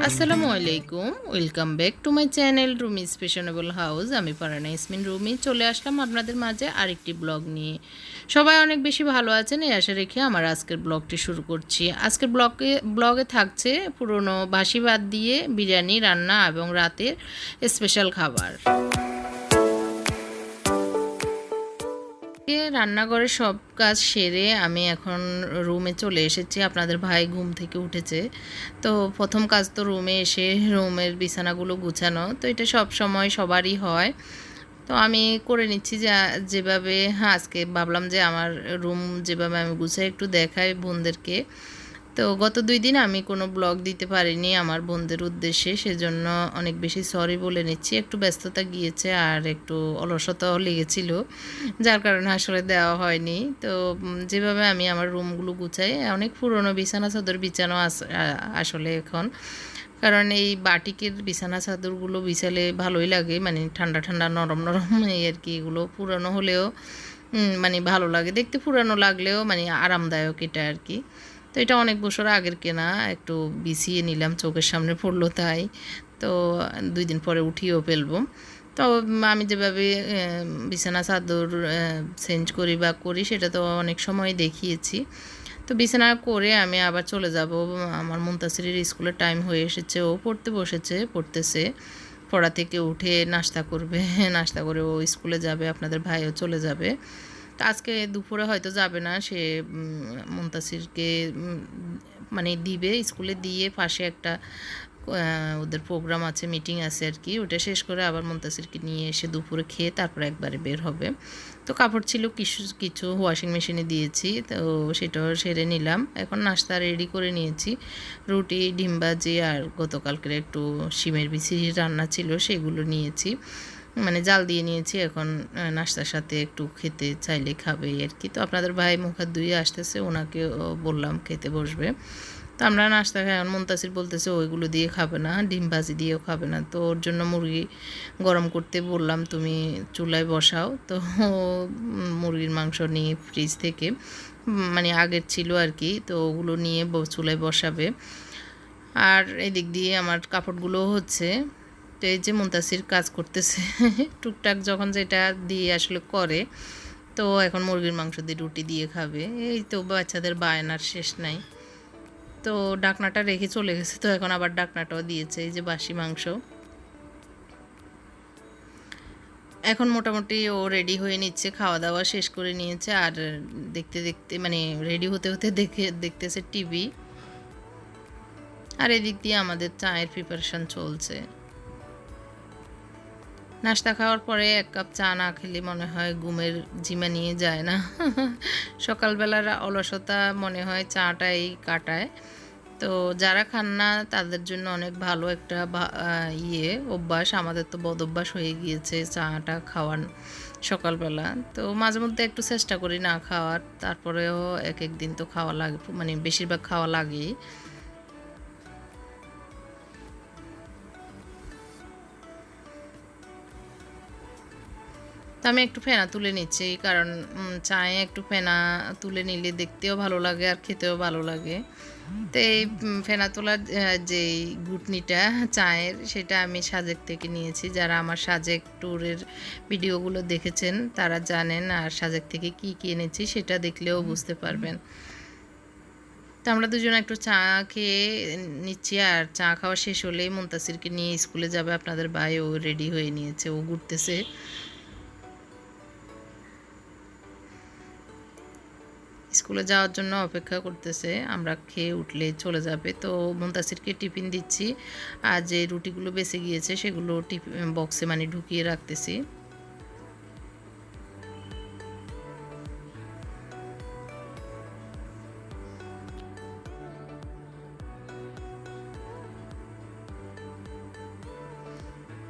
আসসালামু আলাইকুম, welcome back to my channel Rumi's fashionable house. আমি ফারহানা ইয়াসমিন রুমি চলে আসলাম আপনাদের মাঝে আরেকটি ব্লগ নিয়ে। সবাই অনেক বেশি ভালো আছেন এই আশা রেখে আমার আজকের ব্লগটি শুরু করছি। আজকের ব্লগে থাকছে পুরনো বাসি ভাত দিয়ে বিরিয়ানি রান্না এবং রাতের স্পেশাল খাবার। রান্নাঘরের সব কাজ সেরে আমি এখন রুমে চলে এসেছি। আপনাদের ভাই ঘুম থেকে উঠেছে, তো প্রথম কাজ তো রুমে এসে রুমের বিছানাগুলো গুছানো। তো এটা সব সময় সবারই হয়, তো আমি করে নিচ্ছি যেভাবে। হ্যাঁ, আজকে ভাবলাম যে আমার রুম যেভাবে আমি গুছাই একটু দেখাই বোনদেরকে। তো গত 2 দিন আমি কোনো ব্লগ দিতে পারিনি আমার বোনদের উদ্দেশ্যে, সেজন্য অনেক বেশি সরি বলে নিচ্ছি। একটু ব্যস্ততা গিয়েছে আর একটু অলসতাও লেগেছিল, যার কারণে আসলে দেওয়া হয়নি। তো যেভাবে আমি আমার রুমগুলো গুছাই, অনেক পুরনো বিছানা চাদর বিছানো আসলে এখন, কারণ এই বাটিকের বিছানা চাদরগুলো বিছালে ভালোই লাগে, মানে ঠান্ডা ঠান্ডা নরম নরম এই আর কি। এগুলো পুরনো হলেও মানে ভালো লাগে দেখতে, পুরানো লাগলেও মানে আরামদায়ক এটা আর কি। তো এটা অনেক বছর আগের কেনা, একটু বিছিয়ে নিলাম, চোখের সামনে পড়লো তাই। তো 2 দিন পরে উঠিয়েও ফেলবো। তো আমি যেভাবে বিছানা চাদর চেঞ্জ করি বা করি সেটা তো অনেক সময় দেখিয়েছি। তো বিছানা করে আমি আবার চলে যাব। আমার মুনতাসিরের স্কুলের টাইম হয়ে এসেছে, ও পড়তেছে। পড়া থেকে উঠে নাস্তা করবে নাস্তা করে ও স্কুলে যাবে, আপনাদের ভাইও চলে যাবে। তো আজকে দুপুরে হয়তো যাবে না, সে মুনতাসিরকে মানে দিবে, স্কুলে দিয়ে পাশে একটা ওদের প্রোগ্রাম আছে, মিটিং আছে আর কি। ওটা শেষ করে আবার মুনতাসিরকে নিয়ে এসে দুপুরে খেয়ে তারপরে একবারে বের হবে। তো কাপড় ছিল কিছু কিছু ওয়াশিং মেশিনে দিয়েছি, তো সেটাও সেরে নিলাম। এখন নাস্তা রেডি করে নিয়েছি, রুটি, ডিম ভাজি আর গতকালকের একটু শিমের বিচি রান্না ছিল সেগুলো নিয়েছি, মানে জাল দিয়ে নিয়েছি। এখন নাস্তার সাথে একটু খেতে চাইলে খাবে আর কি। তো আপনাদের ভাই মুখ হাত ধুয়ে আসতেছে, ওনাকে বললাম খেতে বসবে। তো আমরা নাস্তা খাই। এখন মুনতাসির বলতেছে ওইগুলো দিয়ে খাবে না, ডিম ভাজি দিয়েও খাবে না। তো ওর জন্য মুরগি গরম করতে বললাম, তুমি চুলায় বসাও। তো মুরগির মাংস নিয়ে ফ্রিজ থেকে, মানে আগের ছিল আর কি, তো ওগুলো নিয়ে চুলায় বসাবে। আর এদিক দিয়ে আমার কাপড়গুলোও হচ্ছে। তো এই যে মুনতাসির কাজ করতেছে টুকটাক যখন যেটা দিয়ে আসলে করে। তো এখন মুরগির মাংস দিয়ে রুটি দিয়ে খাবে। এই তো বাচ্চাদের বায়নার শেষ নাই। তো ডাকনাটা রেখে চলে গেছে, তো এখন আবার ডাকনাটাও দিয়েছে। এই যে বাসি মাংস। এখন মোটামুটি ও রেডি হয়ে নিচ্ছে, খাওয়া দাওয়া শেষ করে নিয়েছে। আর দেখতে দেখতে মানে রেডি হতে হতে দেখতেছে টিভি। আর এদিক দিয়ে আমাদের চায়ের প্রিপারেশন চলছে। নাস্তা খাওয়ার পরে 1 কাপ চা না খেলে মনে হয় ঘুমের জিমা নিয়ে যায় না সকালবেলার অলসতা মনে হয় চাটাই কাটায়। তো যারা খান না তাদের জন্য অনেক ভালো একটা অভ্যাস। আমাদের তো বদ অভ্যাস হয়ে গিয়েছে চাটা খাওয়ার সকালবেলা। তো মাঝে মধ্যে একটু চেষ্টা করি না খাওয়ার, তারপরেও এক এক দিন তো খাওয়া লাগে, মানে বেশিরভাগ খাওয়া লাগেই। তো আমি একটু ফেনা তুলে নিচ্ছি, কারণ চায়ে একটু ফেনা তুলে নিলে দেখতেও ভালো লাগে আর খেতেও ভালো লাগে। তো এই ফেনা তোলার যেই ঘুটনিটা চায়ের, সেটা আমি সাজেক থেকে নিয়েছি। যারা আমার সাজেক ট্যুরের ভিডিওগুলো দেখেছেন তারা জানেন, আর সাজেক থেকে কি কি এনেছি সেটা দেখলেও বুঝতে পারবেন। তো আমরা দুজনে একটু চা খেয়ে নিচ্ছি, আর চা খাওয়া শেষ হলেই মুনতাসিরকে নিয়ে স্কুলে যাবে আপনাদের ভাই। ও রেডি হয়ে নিয়েছে, ও ঘুরতেছে, স্কুলে যাওয়ার জন্য অপেক্ষা করতেছে। আমরা খেয়ে উঠলে চলে যাবে। তো মুনতাসিরকে টিফিন দিচ্ছি, আর যে রুটিগুলো বেঁচে গিয়েছে সেগুলো বক্সে মানে ঢুকিয়ে রাখতেছি।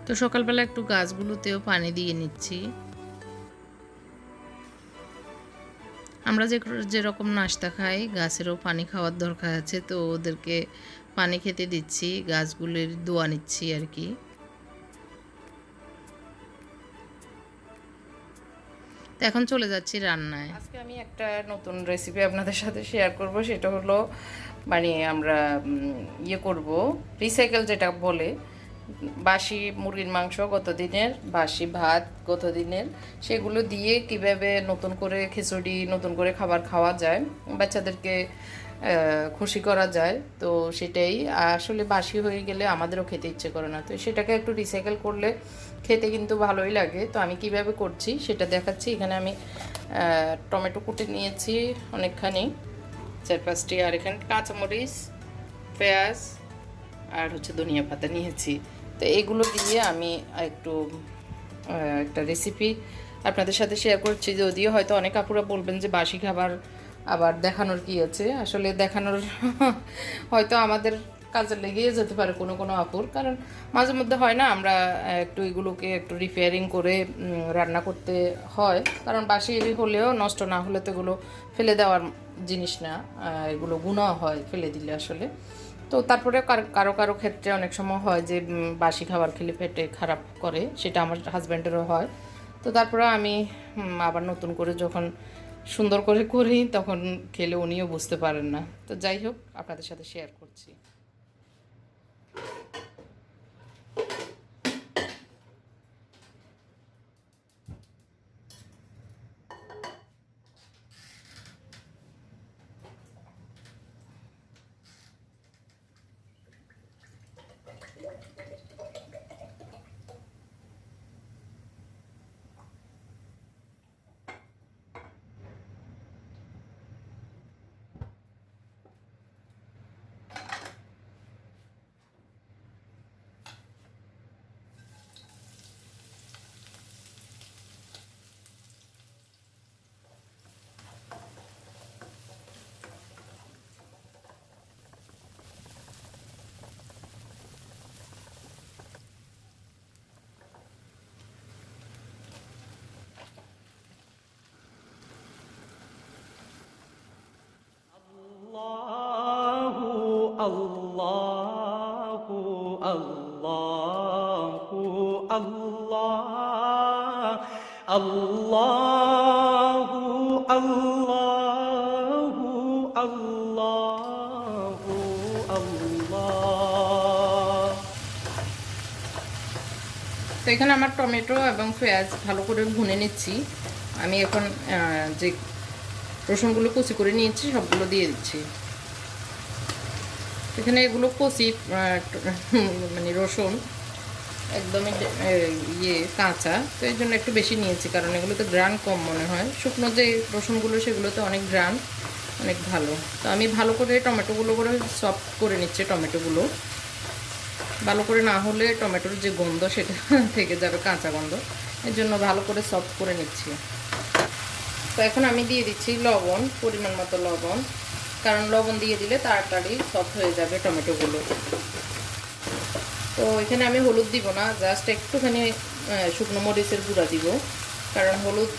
তো সকালবেলা একটু গাছগুলোতেও পানি দিয়ে নিচ্ছি। আমরা যেরকম নাস্তা খাই, গাছেরও পানি খাওয়ার দরকার আছে, তো ওদেরকে পানি খেতে দিচ্ছি, গাছগুলির দোয়া নিচ্ছি আর কি। তো এখন চলে যাচ্ছি রান্নায়। আজকে আমি একটা নতুন রেসিপি আপনাদের সাথে শেয়ার করব, সেটা হলো মানে আমরা করব রিসাইকেল, যেটা বলে বাসি মুরগির মাংস গত দিনের, বাসি ভাত গত দিনের, সেগুলো দিয়ে কিভাবে নতুন করে খিচুড়ি, নতুন করে খাবার খাওয়া যায়, বাচ্চাদেরকে খুশি করা যায়। তো সেটাই আসলে বাসি হয়ে গেলে আমাদেরও খেতে ইচ্ছে করে না, তো সেটাকে একটু রিসাইকেল করলে খেতে কিন্তু ভালোই লাগে। তো আমি কিভাবে করছি সেটা দেখাচ্ছি। এখানে আমি টমেটো কুটে নিয়েছি অনেকখানি, 4-5টি, আর এখানে কাঁচামরিচ, পেঁয়াজ আর হচ্ছে ধনিয়া পাতা নিয়েছি। তো এগুলো দিয়ে আমি একটু একটা রেসিপি আপনাদের সাথে শেয়ার করছি। যদিও হয়তো অনেক আপুরা বলবেন যে বাসি খাবার আবার দেখানোর কি আছে, আসলে দেখানোর হয়তো আমাদের কাজে লেগেই যেতে পারে কোনো কোনো আপুর, কারণ মাঝে মধ্যে হয় না আমরা একটু এগুলোকে একটু রিপেয়ারিং করে রান্না করতে হয়, কারণ বাসি হলেও নষ্ট না হলে তো এগুলো ফেলে দেওয়ার জিনিস না, এগুলো গুণাও হয় ফেলে দিলে আসলে। তো তারপরে কারো কারো ক্ষেত্রে অনেক সময় হয় যে বাসি খাবার খেলে পেটে খারাপ করে, সেটা আমার হাজব্যান্ডেরও হয়। তো তারপরে আমি আবার নতুন করে যখন সুন্দর করে করি তখন খেলে উনিও বুঝতে পারেন না। তো যাই হোক, আপনাদের সাথে শেয়ার করছি। আল্লাহু আল্লাহু আল্লাহ আল্লাহু আল্লাহু আল্লাহু আল্লাহ। তো এখানে আমার টমেটো এবং পেঁয়াজ ভালো করে ভুনে নিচ্ছি। আমি এখন যে রসুনগুলো কুচি করে নিয়েছি সবগুলো দিয়ে দিচ্ছি। এখানে এগুলো কচি মানে রসুন একদমই কাঁচা, তো এই জন্য একটু বেশি নিয়েছি, কারণ এগুলোতে গ্রান কম মনে হয়। শুকনো যে রসুনগুলো সেগুলোতে অনেক গ্রান, অনেক ভালো। তো আমি ভালো করে টমেটোগুলো করে সফট করে নিচ্ছি। টমেটোগুলো ভালো করে না হলে টমেটোর যে গন্ধ সেটা থেকে যাবে, কাঁচা গন্ধ, এর জন্য ভালো করে সফট করে নিচ্ছি। তো এখন আমি দিয়ে দিচ্ছি লবণ, পরিমাণ মতো লবণ, কারণ লবণ দিয়ে দিলে তাড়াতাড়ি সফট হয়ে যাবে টমেটোগুলো। তো এখানে আমি হলুদ দিব না, জাস্ট একটুখানি শুকনো মরিচের গুঁড়া দিব, কারণ হলুদ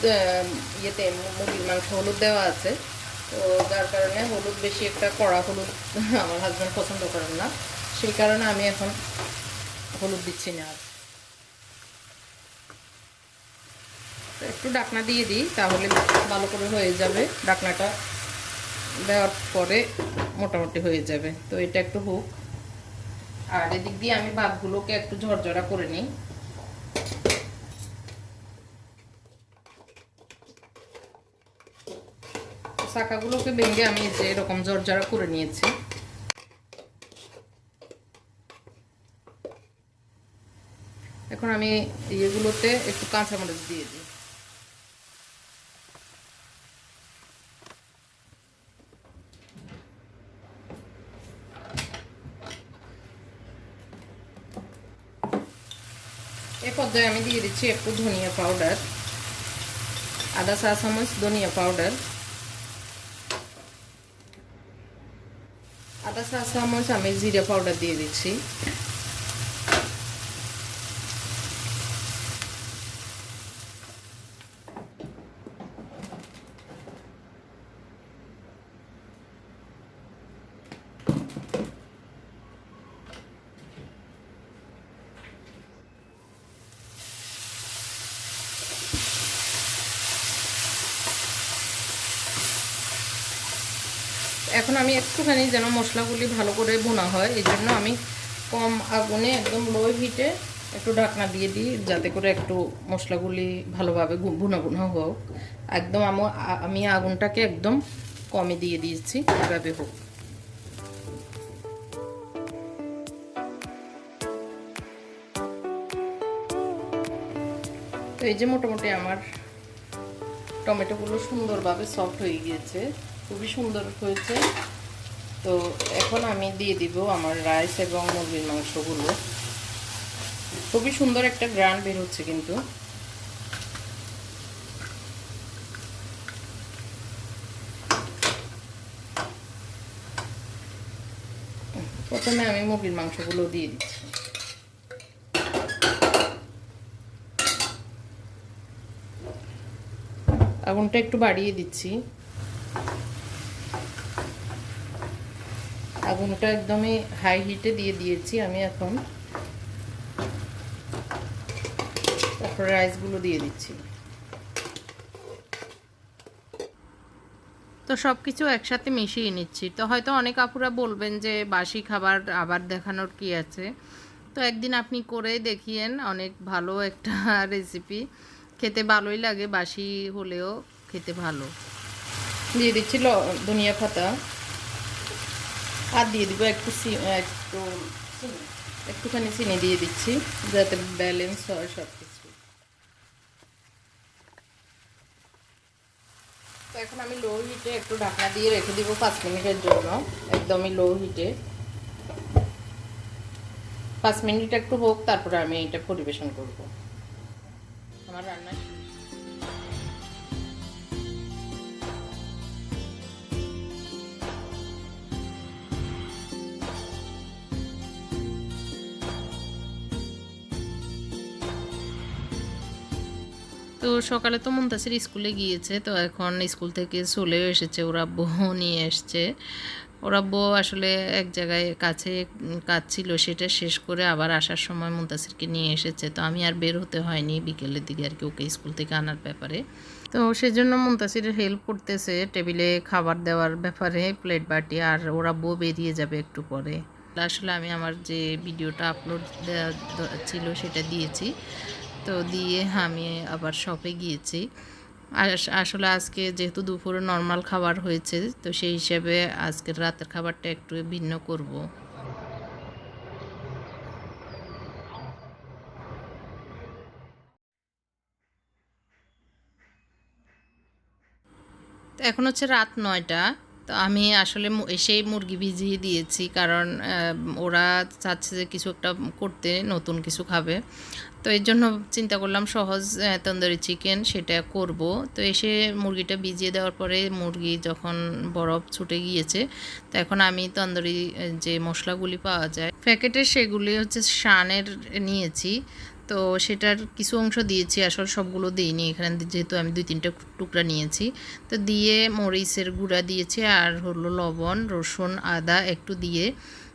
ইয়েতে মুরগির মাংস হলুদ দেওয়া আছে, তো যার কারণে হলুদ বেশি একটা কড়া হলুদ আমার হাজব্যান্ড পছন্দ করেন না, সেই কারণে আমি এখন হলুদ দিচ্ছি না। আর তো একটু ঢাকনা দিয়ে দিই, তাহলে ভালো করে হয়ে যাবে। ঢাকনাটা দেওয়ার পরে মোটামুটি হয়ে যাবে। তো এটা একটু হোক, আর এদিক দিয়ে আমি ভাতগুলোকে একটু ঝরঝরা করে নিই। শাকাগুলোকে ভেঙে আমি যে এরকম ঝরঝরা করে নিয়েছি। এখন আমি এগুলোতে একটু কাঁচামরিচ দিয়ে দিই। এই পর্যায়ে আমি দিয়ে দিচ্ছি একটু ধনিয়া পাউডার, আধা চা চামচ ধনিয়া পাউডার, আধা চা চামচ আমি জিরা পাউডার দিয়ে দিচ্ছি। এখন আমি একটুখানি যেন মশলাগুলি ভালো করে ভুনা হয়, এই জন্য আমি কম আগুনে একদম লো হিটে একটু ঢাকনা দিয়ে দিই, যাতে করে একটু মশলাগুলি ভালোভাবে ভুনা ভুনা হোক। একদম আমি আগুনটাকে একদম কমে দিয়ে দিয়েছি, এভাবে হোক। তো এই যে মোটামুটি আমার টমেটোগুলো সুন্দরভাবে সফট হয়ে গিয়েছে, খুবই সুন্দর হয়েছে। তো এখন আমি দিয়ে দিব আমার রাইস এবং মুরগির মাংসগুলো। খুবই সুন্দর একটা গ্রান বের হচ্ছে কিন্তু। প্রথমে আমি মুরগির মাংসগুলো দিয়ে দিচ্ছি। আগুনটা একটু বাড়িয়ে দিচ্ছি, আগুনটা একদমই হাই হিটে দিয়ে দিয়েছি আমি এখন। তারপর রাইসগুলো দিয়ে দিচ্ছি। তো সব কিছু একসাথে মিশিয়ে নিচ্ছি। তো হয়তো অনেক আপুরা বলবেন যে বাসি খাবার আবার দেখানোর কি আছে, তো একদিন আপনি করে দেখিয়েন, অনেক ভালো একটা রেসিপি, খেতে ভালোই লাগে, বাসি হলেও খেতে ভালো। দিয়ে দিচ্ছি ধনিয়া পাতা, আর দিয়ে দিব একটুখানি চিনি দিয়ে দিচ্ছি, যাতে ব্যালেন্স হয় সব কিছু। তো এখন আমি লো হিটে একটু ঢাকনা দিয়ে রেখে দিব 5 মিনিটের জন্য, একদমই লো হিটে। 5 মিনিট একটু হোক, তারপরে আমি এটা পরিবেশন করব। আমার রান্না তো সকালে তো মুনতাসির স্কুলে গিয়েছে, তো এখন স্কুল থেকে চলেও এসেছে, ওরা আব্বু নিয়ে এসছে। ওরা আব্বু আসলে এক জায়গায় কাছে কাজ ছিল, সেটা শেষ করে আবার আসার সময় মুনতাসিরকে নিয়ে এসেছে। তো আমি আর বের হতে হয়নি বিকেলের দিকে আর কি ওকে স্কুল থেকে আনার ব্যাপারে। তো সেজন্য মুনতাসিরের হেল্প করতেছে টেবিলে খাবার দেওয়ার ব্যাপারে, প্লেট বাটি, আর ওরা আব্বু বেরিয়ে যাবে একটু পরে। আসলে আমি আমার যে ভিডিওটা আপলোড দেওয়া ছিল সেটা দিয়েছি, তো দিয়ে আমি আবার শপে গিয়েছি। আসলে আজকে যেহেতু দুপুরে নর্মাল খাবার হয়েছে, তো সেই হিসাবে আজকের রাতের খাবারটা একটু ভিন্ন করব। তো এখন হচ্ছে রাত 9টা। তো আমি আসলে এসেই মুরগি ভিজিয়ে দিয়েছি, কারণ ওরা চাচ্ছে যে কিছু একটা করতে, নতুন কিছু খাবে। তো এর জন্য চিন্তা করলাম সহজ তন্দুরি চিকেন সেটা করব। তো এসে মুরগিটা ভিজিয়ে দেওয়ার পরে মুরগি যখন বরফ ছুটে গিয়েছে, তো এখন আমি তন্দুরি যে মশলাগুলি পাওয়া যায় প্যাকেটে, সেগুলি হচ্ছে শানের নিয়েছি। তো সেটার কিছু অংশ দিয়েছি, আসলে সবগুলো দিইনি এখানে, যেহেতু আমি 2-3টা টুকরা নিয়েছি। তো দিয়ে মরিচের গুঁড়া দিয়েছি, আর হলো লবণ, রসুন, আদা একটু দিয়ে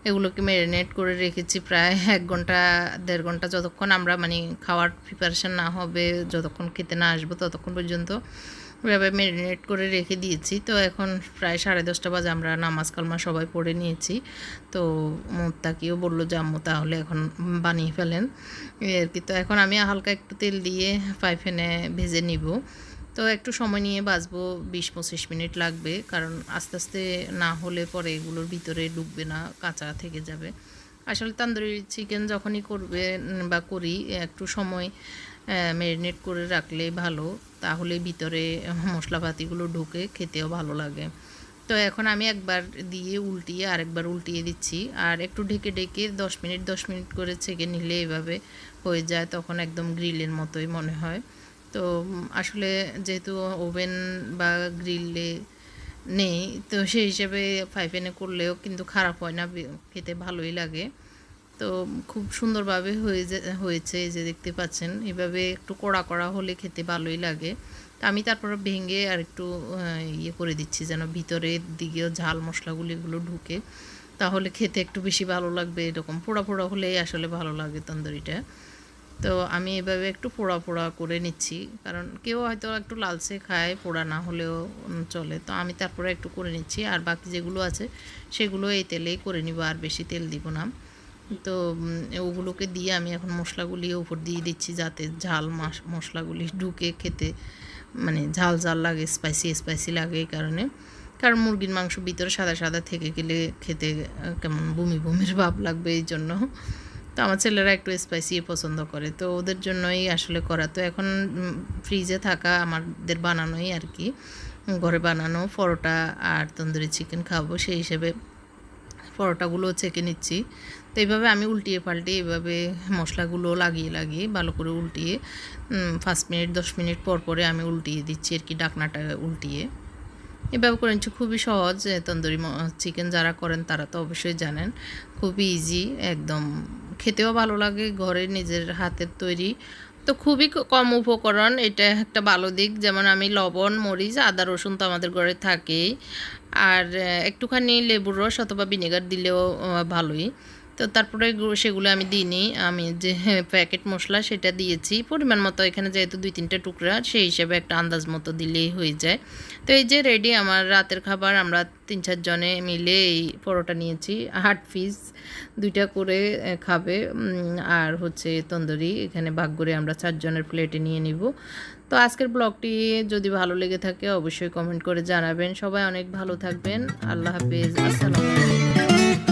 এগুলোকে ম্যারিনেট করে রেখেছি প্রায় 1 ঘন্টা 1.5 ঘন্টা, যতক্ষণ আমরা মানে খাওয়ার প্রিপারেশান না হবে, যতক্ষণ খেতে না আসবো ততক্ষণ পর্যন্ত এভাবে ম্যারিনেট করে রেখে দিয়েছি। তো এখন প্রায় 10:30 বাজে, আমরা নামাজ কালমা সবাই পড়ে নিয়েছি। তো মোত্তাকিও বললো যে আম্মু তাহলে এখন বানিয়ে ফেলেন এই আর কি। তো এখন আমি হালকা একটু তেল দিয়ে ফ্রাই প্যানে ভেজে নিব। তো একটু সময় নিয়ে বাজবো, 20-25 মিনিট লাগবে, কারণ আস্তে আস্তে না হলে পরে এগুলোর ভিতরে ঢুকবে না, কাঁচা থেকে যাবে। আসলে তন্দুরি চিকেন যখনই করবে বা করি, একটু সময় ম্যারিনেট করে রাখলে ভালো, তাহলে ভিতরে মশলাপাতিগুলো ঢুকে খেতেও ভালো লাগে। তো এখন আমি একবার দিয়ে উল্টিয়ে আরেকবার উল্টিয়ে দিচ্ছি, আর একটু ঢেকে ঢেকে 10 মিনিট করে ছেঁকে নিলে এভাবে হয়ে যায়, তখন একদম গ্রিলের মতোই মনে হয়। তো আসলে যেহেতু ওভেন বা গ্রিলে নেই, তো সেই হিসেবে ফ্রাই প্যানে করলেও কিন্তু খারাপ হয় না, খেতে ভালোই লাগে। তো খুব সুন্দরভাবে হয়েছে, এই যে দেখতে পাচ্ছেন, এভাবে একটু কড়া কড়া হলে খেতে ভালোই লাগে। তো আমি তারপরে ভেঙে আর একটু ইয়ে করে দিচ্ছি, যেন ভিতরের দিকেও ঝাল মশলাগুলো এগুলো ঢুকে, তাহলে খেতে একটু বেশি ভালো লাগবে। এরকম পোড়া পোড়া হলেই আসলে ভালো লাগে তন্দুরিটা। তো আমি এভাবে একটু পোড়া পোড়া করে নিচ্ছি, কারণ কেউ হয়তো একটু লালচে খায়, পোড়া না হলেও চলে। তো আমি তারপরে একটু করে নিচ্ছি, আর বাকি যেগুলো আছে সেগুলো এই তেলেই করে নিব, আর বেশি তেল দিব না। তো ওগুলোকে দিয়ে আমি এখন মশলাগুলি উপর দিয়ে দিচ্ছি, যাতে ঝাল মশলাগুলি ঢুকে খেতে মানে ঝাল ঝাল লাগে, স্পাইসি স্পাইসি লাগে এই কারণে। কারণ মুরগির মাংস ভিতরে সাদা সাদা থেকে গেলে খেতে কেমন বমি বমির ভাব লাগবে, এই জন্য। তো আমার ছেলেরা একটু স্পাইসি পছন্দ করে, তো ওদের জন্যই আসলে করা। তো এখন ফ্রিজে থাকা আমাদের বানানোই আর কি, ঘরে বানানো পরোটা আর তন্দুরি চিকেন খাবো, সেই হিসেবে পরোটাগুলো ছেঁকে নিচ্ছি। তো এইভাবে আমি উল্টিয়ে পাল্টিয়ে এভাবে মশলাগুলো লাগিয়ে লাগিয়ে ভালো করে উল্টিয়ে 5 মিনিট 10 মিনিট পর পরে আমি উল্টিয়ে দিচ্ছি আর কি, ডাকনাটা উল্টিয়ে। এভাবে করে নিচ্ছি, খুবই সহজ। তন্দুরি চিকেন যারা করেন তারা তো অবশ্যই জানেন, খুবই ইজি একদম, খেতেও ভালো লাগে, ঘরে নিজের হাতের তৈরি। তো খুবই কম উপকরণ, এটা একটা ভালো দিক। যেমন আমি লবণ, মরিচ, আদা, রসুন তো আমাদের ঘরে থাকেই, আর একটুখানি লেবুর রস অথবা ভিনেগার দিলেও ভালোই। তো তারপরে সেগুলো আমি দিইনি, আমি যে প্যাকেট মশলা সেটা দিয়েছি পরিমাণ মতো, এখানে যেহেতু 2-3টা টুকরা, সেই হিসেবে একটা আন্দাজ মতো দিলেই হয়ে যায়। তো এই যে রেডি আমার রাতের খাবার। আমরা 3-4 জনে মিলে এই পরোটা নিয়েছি, 8 পিস, 2টা করে খাবে। আর হচ্ছে তন্দুরি এখানে ভাগ করে আমরা 4 জনের প্লেটে নিয়ে নিব। তো আজকের ব্লগটি যদি ভালো লেগে থাকে অবশ্যই কমেন্ট করে জানাবেন। সবাই অনেক ভালো থাকবেন। আল্লাহ হাফেজ, আসসালামু আলাইকুম।